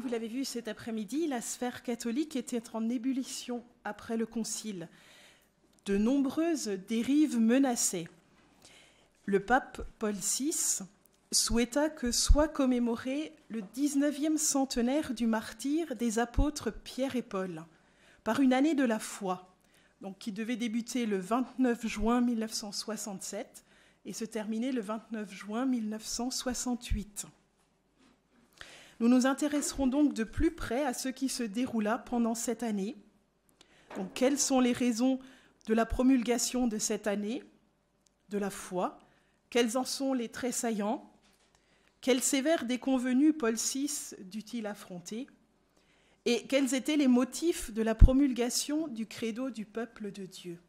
vous l'avez vu cet après-midi, la sphère catholique était en ébullition après le Concile. De nombreuses dérives menaçaient. Le pape Paul VI souhaita que soit commémoré le 19e centenaire du martyre des apôtres Pierre et Paul, par une année de la foi, donc qui devait débuter le 29 juin 1967 et se terminer le 29 juin 1968. Nous nous intéresserons donc de plus près à ce qui se déroula pendant cette année. Donc, quelles sont les raisons de la promulgation de cette année de la foi? Quels en sont les traits saillants? Quels sévères déconvenus Paul VI dut-il affronter? Et quels étaient les motifs de la promulgation du credo du peuple de Dieu?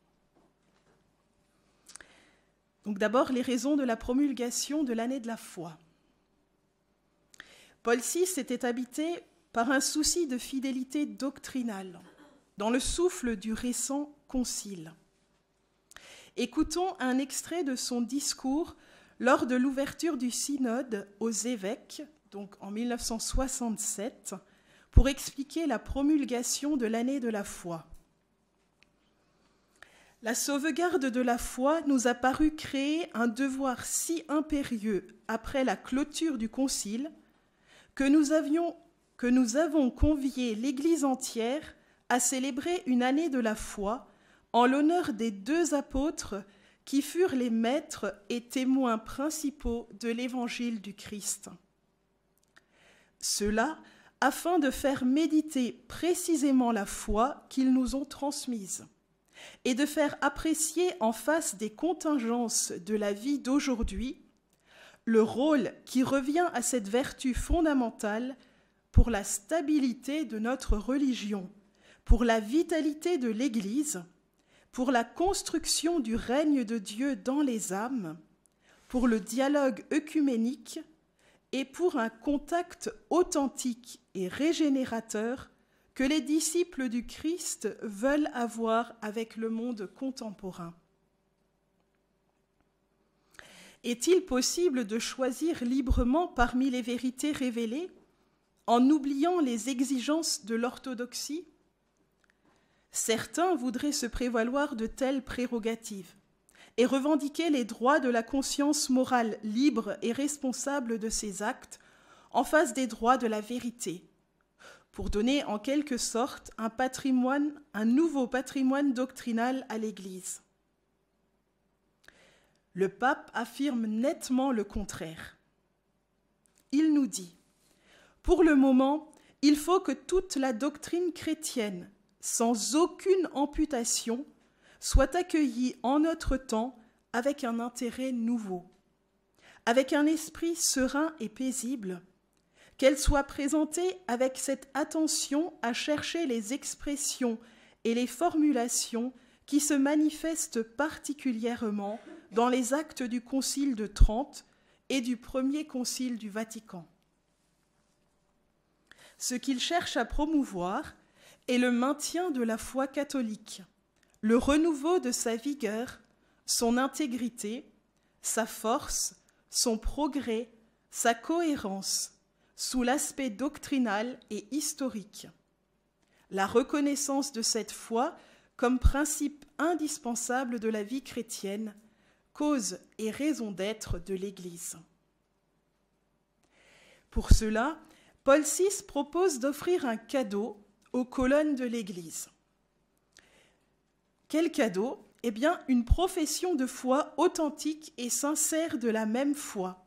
Donc d'abord, les raisons de la promulgation de l'année de la foi. Paul VI était habité par un souci de fidélité doctrinale, dans le souffle du récent concile. Écoutons un extrait de son discours lors de l'ouverture du synode aux évêques, donc en 1967, pour expliquer la promulgation de l'année de la foi. La sauvegarde de la foi nous a paru créer un devoir si impérieux après la clôture du concile que nous avons convié l'Église entière à célébrer une année de la foi en l'honneur des deux apôtres qui furent les maîtres et témoins principaux de l'Évangile du Christ. Cela afin de faire méditer précisément la foi qu'ils nous ont transmise et de faire apprécier en face des contingences de la vie d'aujourd'hui le rôle qui revient à cette vertu fondamentale pour la stabilité de notre religion, pour la vitalité de l'Église, pour la construction du règne de Dieu dans les âmes, pour le dialogue œcuménique et pour un contact authentique et régénérateur que les disciples du Christ veulent avoir avec le monde contemporain. Est-il possible de choisir librement parmi les vérités révélées en oubliant les exigences de l'orthodoxie? Certains voudraient se prévaloir de telles prérogatives et revendiquer les droits de la conscience morale libre et responsable de ses actes en face des droits de la vérité, pour donner en quelque sorte un nouveau patrimoine doctrinal à l'Église. Le pape affirme nettement le contraire. Il nous dit « Pour le moment, il faut que toute la doctrine chrétienne, sans aucune amputation, soit accueillie en notre temps avec un intérêt nouveau, avec un esprit serein et paisible, qu'elle soit présentée avec cette attention à chercher les expressions et les formulations qui se manifestent particulièrement dans les actes du Concile de Trente et du premier Concile du Vatican. Ce qu'il cherche à promouvoir est le maintien de la foi catholique, le renouveau de sa vigueur, son intégrité, sa force, son progrès, sa cohérence, sous l'aspect doctrinal et historique. La reconnaissance de cette foi comme principe indispensable de la vie chrétienne, cause et raison d'être de l'Église. Pour cela, Paul VI propose d'offrir un cadeau aux colonnes de l'Église. Quel cadeau? Eh bien, une profession de foi authentique et sincère de la même foi,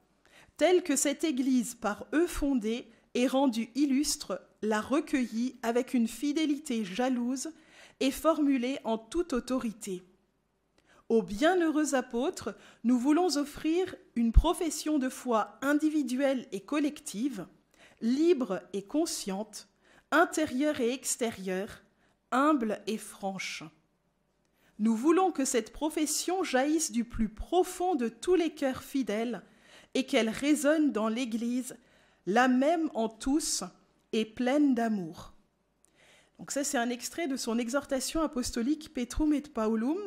telle que cette Église par eux fondée et rendue illustre, l'a recueillie avec une fidélité jalouse et formulée en toute autorité. Aux bienheureux apôtres, nous voulons offrir une profession de foi individuelle et collective, libre et consciente, intérieure et extérieure, humble et franche. Nous voulons que cette profession jaillisse du plus profond de tous les cœurs fidèles et qu'elle résonne dans l'Église, la même en tous et pleine d'amour. Donc ça, c'est un extrait de son exhortation apostolique Petrum et Paulum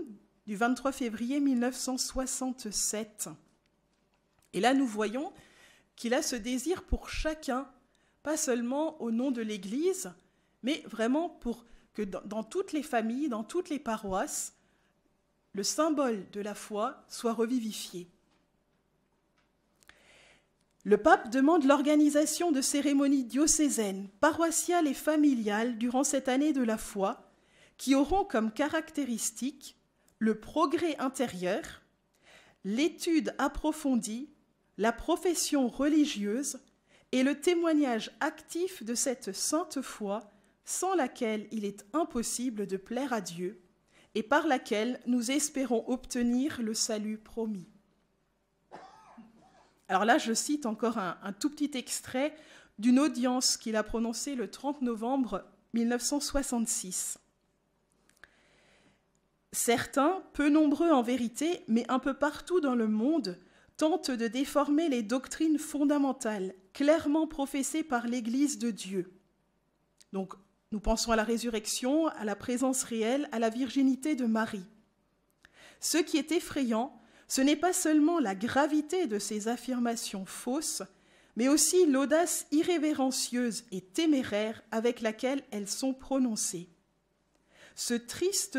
du 23 février 1967. Et là, nous voyons qu'il a ce désir pour chacun pas seulement au nom de l'Église, mais vraiment pour que dans toutes les familles, dans toutes les paroisses, le symbole de la foi soit revivifié. Le pape demande l'organisation de cérémonies diocésaines, paroissiales et familiales durant cette année de la foi, qui auront comme caractéristique le progrès intérieur, l'étude approfondie, la profession religieuse et le témoignage actif de cette sainte foi sans laquelle il est impossible de plaire à Dieu et par laquelle nous espérons obtenir le salut promis. Alors là, je cite encore un tout petit extrait d'une audience qu'il a prononcée le 30 novembre 1966. Certains, peu nombreux en vérité, mais un peu partout dans le monde, tentent de déformer les doctrines fondamentales, clairement professées par l'Église de Dieu. Donc, nous pensons à la résurrection, à la présence réelle, à la virginité de Marie. Ce qui est effrayant, ce n'est pas seulement la gravité de ces affirmations fausses, mais aussi l'audace irrévérencieuse et téméraire avec laquelle elles sont prononcées. Ce triste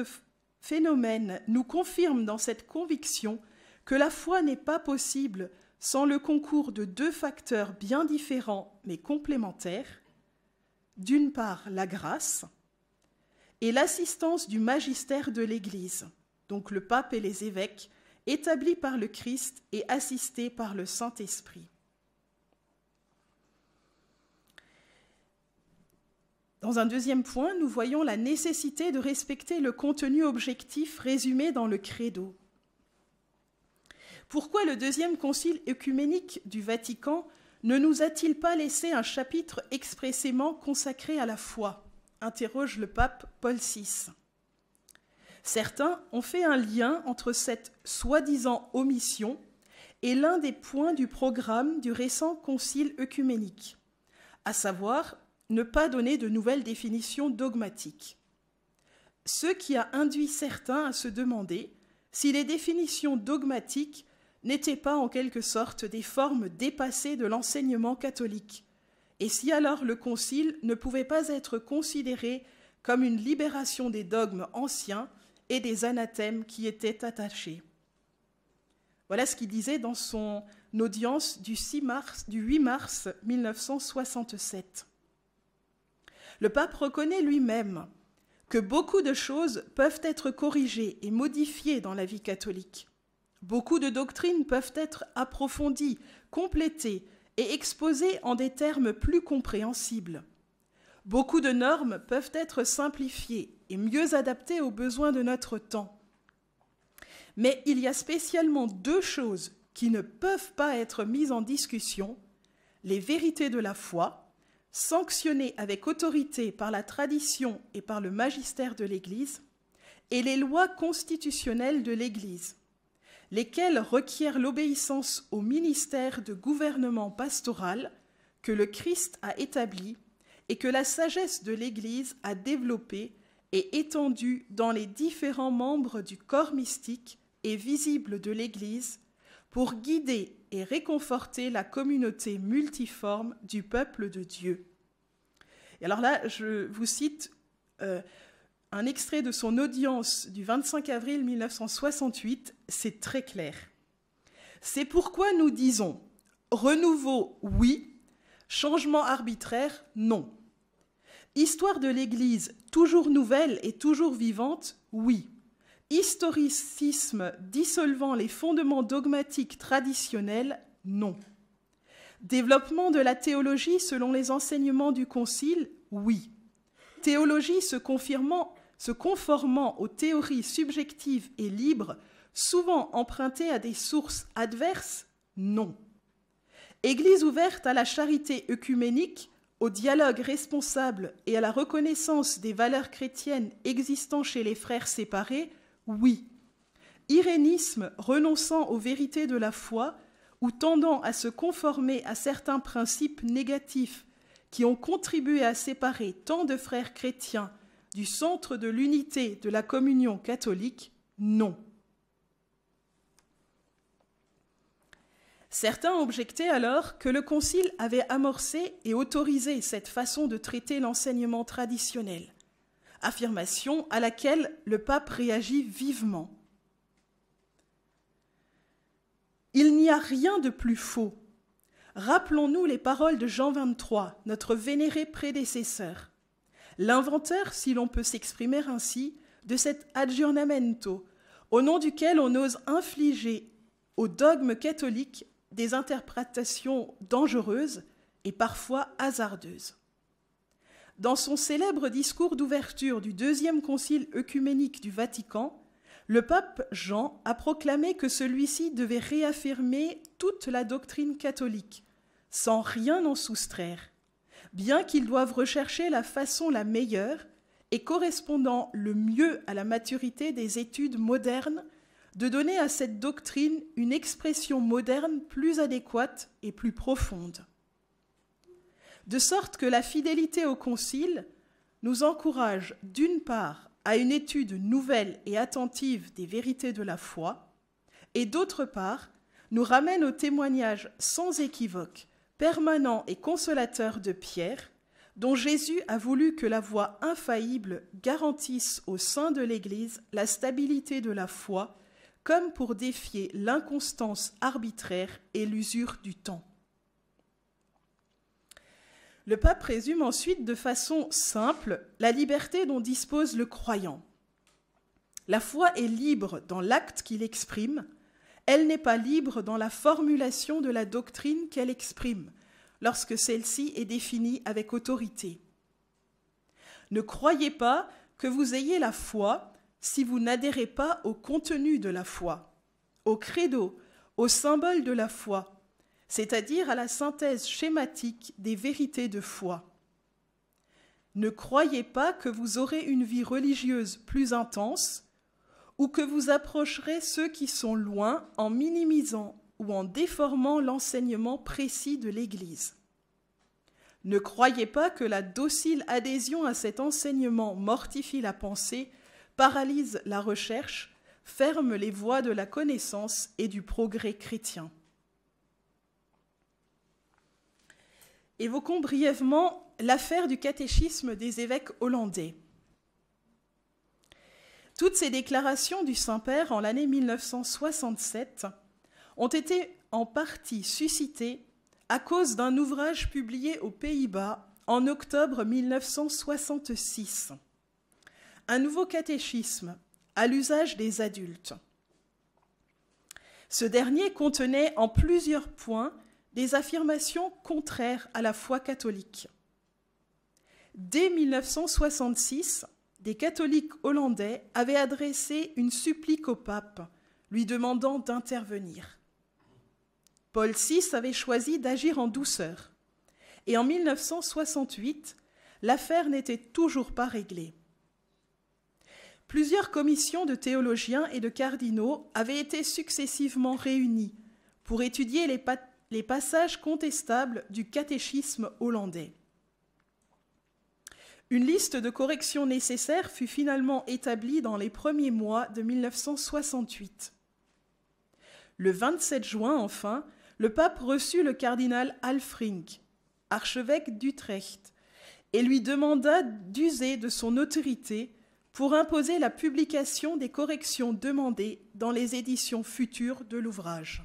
phénomène nous confirme dans cette conviction que la foi n'est pas possible sans le concours de deux facteurs bien différents mais complémentaires. D'une part, la grâce et l'assistance du magistère de l'Église, donc le pape et les évêques, établis par le Christ et assistés par le Saint-Esprit. Dans un deuxième point, nous voyons la nécessité de respecter le contenu objectif résumé dans le Credo. Pourquoi le deuxième concile œcuménique du Vatican ne nous a-t-il pas laissé un chapitre expressément consacré à la foi ? Interroge le pape Paul VI. Certains ont fait un lien entre cette soi-disant omission et l'un des points du programme du récent concile œcuménique, à savoir ne pas donner de nouvelles définitions dogmatiques. Ce qui a induit certains à se demander si les définitions dogmatiques n'étaient pas en quelque sorte des formes dépassées de l'enseignement catholique, et si alors le concile ne pouvait pas être considéré comme une libération des dogmes anciens et des anathèmes qui étaient attachés. Voilà ce qu'il disait dans son audience du 8 mars 1967. Le pape reconnaît lui-même que beaucoup de choses peuvent être corrigées et modifiées dans la vie catholique. Beaucoup de doctrines peuvent être approfondies, complétées et exposées en des termes plus compréhensibles. Beaucoup de normes peuvent être simplifiées et mieux adaptées aux besoins de notre temps. Mais il y a spécialement deux choses qui ne peuvent pas être mises en discussion, les vérités de la foi, sanctionnées avec autorité par la tradition et par le magistère de l'Église, et les lois constitutionnelles de l'Église, lesquelles requièrent l'obéissance au ministère de gouvernement pastoral que le Christ a établi et que la sagesse de l'Église a développé et étendu dans les différents membres du corps mystique et visible de l'Église pour guider et réconforter la communauté multiforme du peuple de Dieu. Et alors là, je vous cite un extrait de son audience du 25 avril 1968, c'est très clair. C'est pourquoi nous disons renouveau, oui, changement arbitraire, non. Histoire de l'Église toujours nouvelle et toujours vivante, oui. Historicisme dissolvant les fondements dogmatiques traditionnels, non. Développement de la théologie selon les enseignements du Concile, oui. Théologie se conformant aux théories subjectives et libres, souvent empruntées à des sources adverses, non. Église ouverte à la charité œcuménique, au dialogue responsable et à la reconnaissance des valeurs chrétiennes existant chez les frères séparés, oui. Irénisme renonçant aux vérités de la foi ou tendant à se conformer à certains principes négatifs qui ont contribué à séparer tant de frères chrétiens du centre de l'unité de la communion catholique, non. Certains objectaient alors que le Concile avait amorcé et autorisé cette façon de traiter l'enseignement traditionnel, affirmation à laquelle le pape réagit vivement. Il n'y a rien de plus faux. Rappelons-nous les paroles de Jean XXIII, notre vénéré prédécesseur, l'inventeur, si l'on peut s'exprimer ainsi, de cet aggiornamento, au nom duquel on ose infliger au dogme catholique des interprétations dangereuses et parfois hasardeuses. Dans son célèbre discours d'ouverture du deuxième concile œcuménique du Vatican, le pape Jean a proclamé que celui-ci devait réaffirmer toute la doctrine catholique, sans rien en soustraire, bien qu'ils doivent rechercher la façon la meilleure et correspondant le mieux à la maturité des études modernes, de donner à cette doctrine une expression moderne plus adéquate et plus profonde. De sorte que la fidélité au Concile nous encourage d'une part à une étude nouvelle et attentive des vérités de la foi, et d'autre part nous ramène au témoignage sans équivoque, permanent et consolateur de Pierre, dont Jésus a voulu que la voie infaillible garantisse au sein de l'Église la stabilité de la foi, comme pour défier l'inconstance arbitraire et l'usure du temps. Le pape résume ensuite de façon simple la liberté dont dispose le croyant. La foi est libre dans l'acte qu'il exprime, elle n'est pas libre dans la formulation de la doctrine qu'elle exprime, lorsque celle-ci est définie avec autorité. Ne croyez pas que vous ayez la foi si vous n'adhérez pas au contenu de la foi, au credo, au symbole de la foi, c'est-à-dire à la synthèse schématique des vérités de foi. Ne croyez pas que vous aurez une vie religieuse plus intense ou que vous approcherez ceux qui sont loin en minimisant ou en déformant l'enseignement précis de l'Église. Ne croyez pas que la docile adhésion à cet enseignement mortifie la pensée, paralyse la recherche, ferme les voies de la connaissance et du progrès chrétien. Évoquons brièvement l'affaire du catéchisme des évêques hollandais. Toutes ces déclarations du Saint-Père en l'année 1967 ont été en partie suscitées à cause d'un ouvrage publié aux Pays-Bas en octobre 1966. Un nouveau catéchisme à l'usage des adultes. Ce dernier contenait en plusieurs points des affirmations contraires à la foi catholique. Dès 1966, des catholiques hollandais avaient adressé une supplique au pape, lui demandant d'intervenir. Paul VI avait choisi d'agir en douceur, et en 1968, l'affaire n'était toujours pas réglée. Plusieurs commissions de théologiens et de cardinaux avaient été successivement réunies pour étudier les passages contestables du catéchisme hollandais. Une liste de corrections nécessaires fut finalement établie dans les premiers mois de 1968. Le 27 juin, enfin, le pape reçut le cardinal Alfrink, archevêque d'Utrecht, et lui demanda d'user de son autorité pour imposer la publication des corrections demandées dans les éditions futures de l'ouvrage.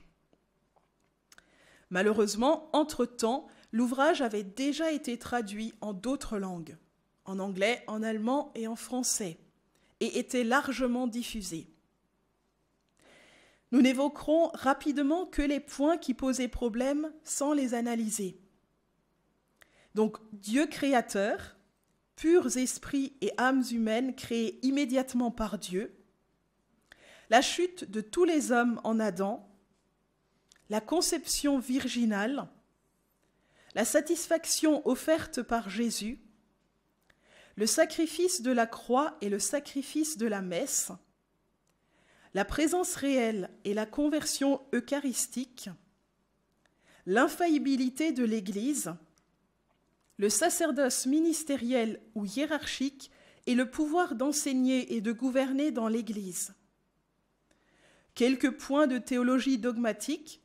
Malheureusement, entre-temps, l'ouvrage avait déjà été traduit en d'autres langues, en anglais, en allemand et en français, et était largement diffusé. Nous n'évoquerons rapidement que les points qui posaient problème sans les analyser. Donc, Dieu créateur, purs esprits et âmes humaines créées immédiatement par Dieu, la chute de tous les hommes en Adam, la conception virginale, la satisfaction offerte par Jésus, le sacrifice de la croix et le sacrifice de la messe, la présence réelle et la conversion eucharistique, l'infaillibilité de l'Église, le sacerdoce ministériel ou hiérarchique et le pouvoir d'enseigner et de gouverner dans l'Église. Quelques points de théologie dogmatique,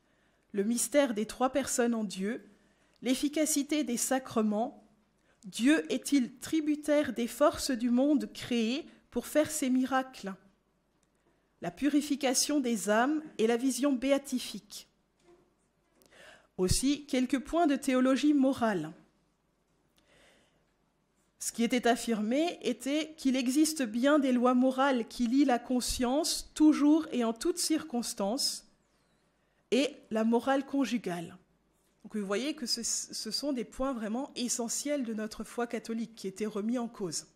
le mystère des trois personnes en Dieu, l'efficacité des sacrements, Dieu est-il tributaire des forces du monde créé pour faire ses miracles, la purification des âmes et la vision béatifique. Aussi, quelques points de théologie morale. Ce qui était affirmé était qu'il existe bien des lois morales qui lient la conscience toujours et en toutes circonstances, et la morale conjugale. Donc vous voyez que ce sont des points vraiment essentiels de notre foi catholique qui étaient remis en cause.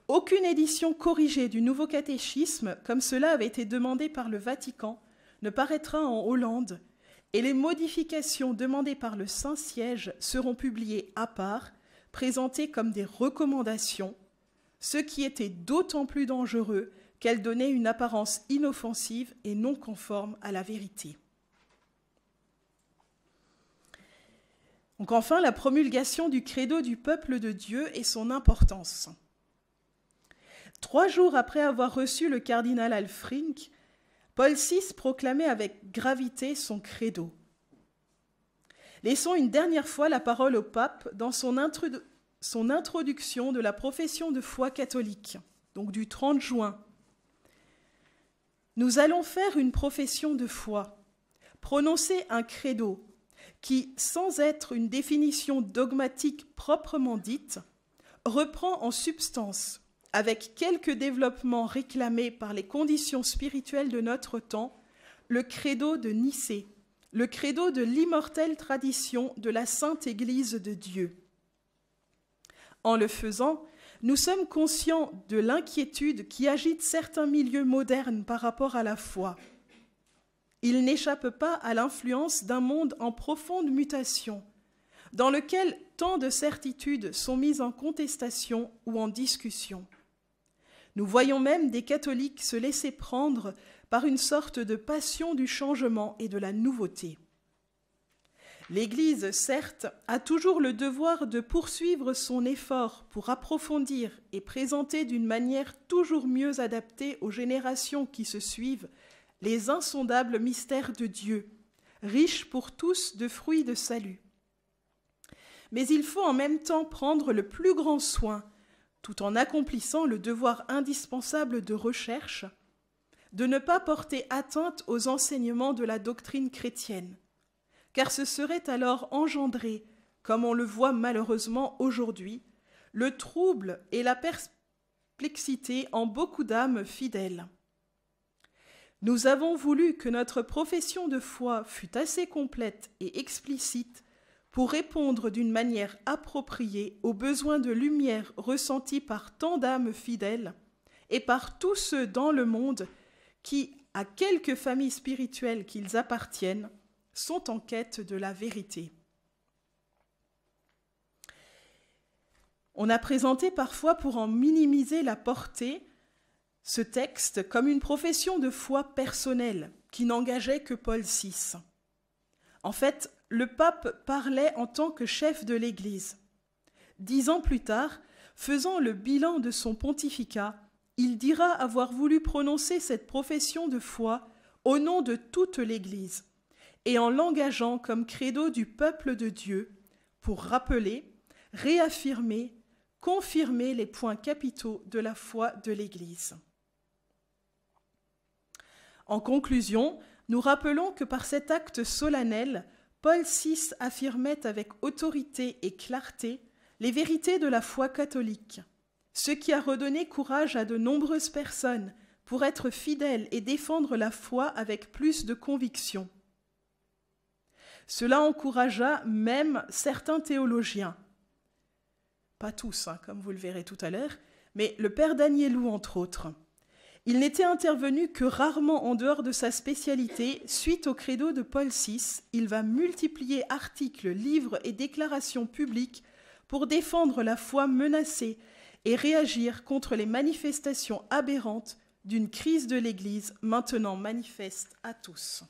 Aucune édition corrigée du Nouveau Catéchisme, comme cela avait été demandé par le Vatican, ne paraîtra en Hollande, et les modifications demandées par le Saint-Siège seront publiées à part, présentées comme des recommandations, ce qui était d'autant plus dangereux qu'elles donnaient une apparence inoffensive et non conforme à la vérité. Donc enfin, la promulgation du credo du peuple de Dieu et son importance. 3 jours après avoir reçu le cardinal Alfrink, Paul VI proclamait avec gravité son credo. Laissons une dernière fois la parole au pape dans son introduction de la profession de foi catholique, donc du 30 juin. Nous allons faire une profession de foi, prononcer un credo qui, sans être une définition dogmatique proprement dite, reprend en substance, avec quelques développements réclamés par les conditions spirituelles de notre temps, le credo de Nicée, le credo de l'immortelle tradition de la Sainte Église de Dieu. En le faisant, nous sommes conscients de l'inquiétude qui agite certains milieux modernes par rapport à la foi. Il n'échappe pas à l'influence d'un monde en profonde mutation, dans lequel tant de certitudes sont mises en contestation ou en discussion. Nous voyons même des catholiques se laisser prendre par une sorte de passion du changement et de la nouveauté. L'Église, certes, a toujours le devoir de poursuivre son effort pour approfondir et présenter d'une manière toujours mieux adaptée aux générations qui se suivent les insondables mystères de Dieu, riches pour tous de fruits de salut. Mais il faut en même temps prendre le plus grand soin, tout en accomplissant le devoir indispensable de recherche, de ne pas porter atteinte aux enseignements de la doctrine chrétienne, car ce serait alors engendrer, comme on le voit malheureusement aujourd'hui, le trouble et la perplexité en beaucoup d'âmes fidèles. Nous avons voulu que notre profession de foi fût assez complète et explicite pour répondre d'une manière appropriée aux besoins de lumière ressentis par tant d'âmes fidèles et par tous ceux dans le monde qui, à quelque famille spirituelle qu'ils appartiennent, sont en quête de la vérité. On a présenté parfois, pour en minimiser la portée, ce texte comme une profession de foi personnelle qui n'engageait que Paul VI. En fait, le pape parlait en tant que chef de l'Église. 10 ans plus tard, faisant le bilan de son pontificat, il dira avoir voulu prononcer cette profession de foi au nom de toute l'Église et en l'engageant comme credo du peuple de Dieu pour rappeler, réaffirmer, confirmer les points capitaux de la foi de l'Église. En conclusion, nous rappelons que par cet acte solennel, Paul VI affirmait avec autorité et clarté les vérités de la foi catholique, ce qui a redonné courage à de nombreuses personnes pour être fidèles et défendre la foi avec plus de conviction. Cela encouragea même certains théologiens, pas tous, comme vous le verrez tout à l'heure, mais le père Danielou entre autres. Il n'était intervenu que rarement en dehors de sa spécialité. Suite au credo de Paul VI, il va multiplier articles, livres et déclarations publiques pour défendre la foi menacée et réagir contre les manifestations aberrantes d'une crise de l'Église maintenant manifeste à tous.